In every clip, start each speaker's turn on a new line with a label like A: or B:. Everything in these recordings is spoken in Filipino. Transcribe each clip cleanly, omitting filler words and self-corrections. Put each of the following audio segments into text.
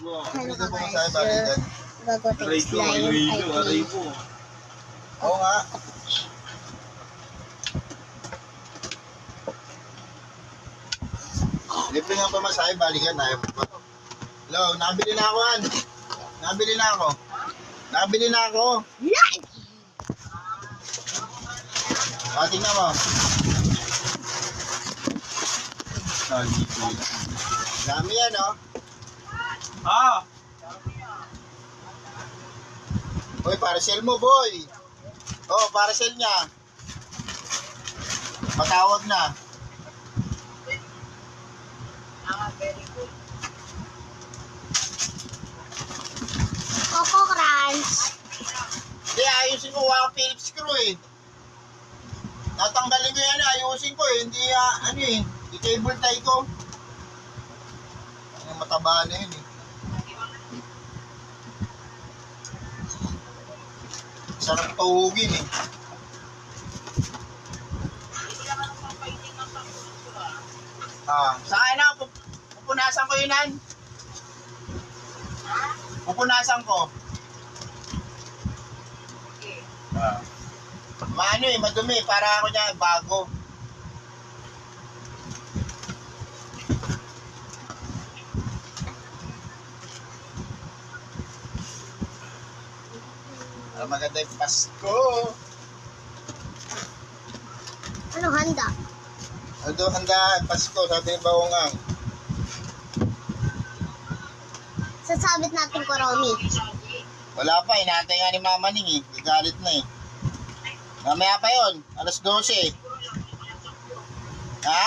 A: Hello ka guys, gagotex live ay
B: Oo nga. Libre nga pamasahe, balikan tayo. Hello, nabili na ako, An. Nabili na ako. Nabili na ako. O, tingnan mo. Dami yan, oh.
C: Ah!
B: Boy, parcel mo, boy. Oh, parcel niya. Patawag na.
A: Coco Crunch.
B: Hindi, ayusin ko. Wala Phillips screw eh. Tatanggalin ko yan, ayusin ko eh. Hindi, ano eh. I-cable tie ko. Ang mataba na yun eh. Sarap tuhugin eh. Saan na? Pupunasan ko yun, An. Pupunasan ko. Maano eh, madumi. Para ako niya bago. Maganda yung Pasko.
A: Ano handa?
B: Aldo, handa, Pasko, sabi ni Baongang.
A: Sasabit natin ko, Romy.
B: Wala pa, inaantay nga ni Mama Ning eh. Gagalit na eh. Mamaya pa yun, alas 12. Ha?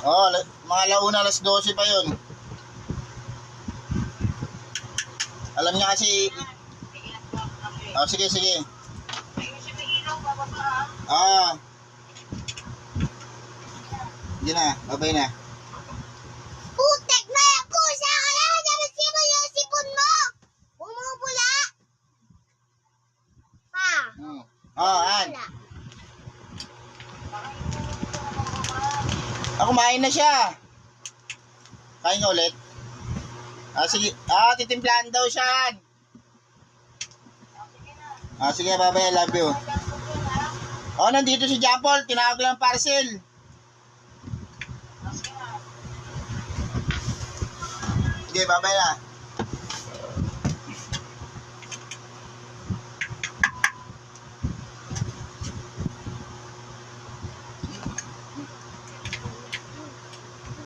B: Oo, mga launa alas 12 pa yun. Alam niya kasi... Oh, sige, sige. Hindi na, babay na.
A: Putek na yan! Pusa ka na! Dapat sipon yung sipon mo! Bumubula! Pa!
B: An. Kumain na siya. Kain ka ulit? Sige. Titimplahan daw siya. Sige, bye-bye. I love you. Nandito si Japol. Tinawag lang parcel. Sige, bye-bye na.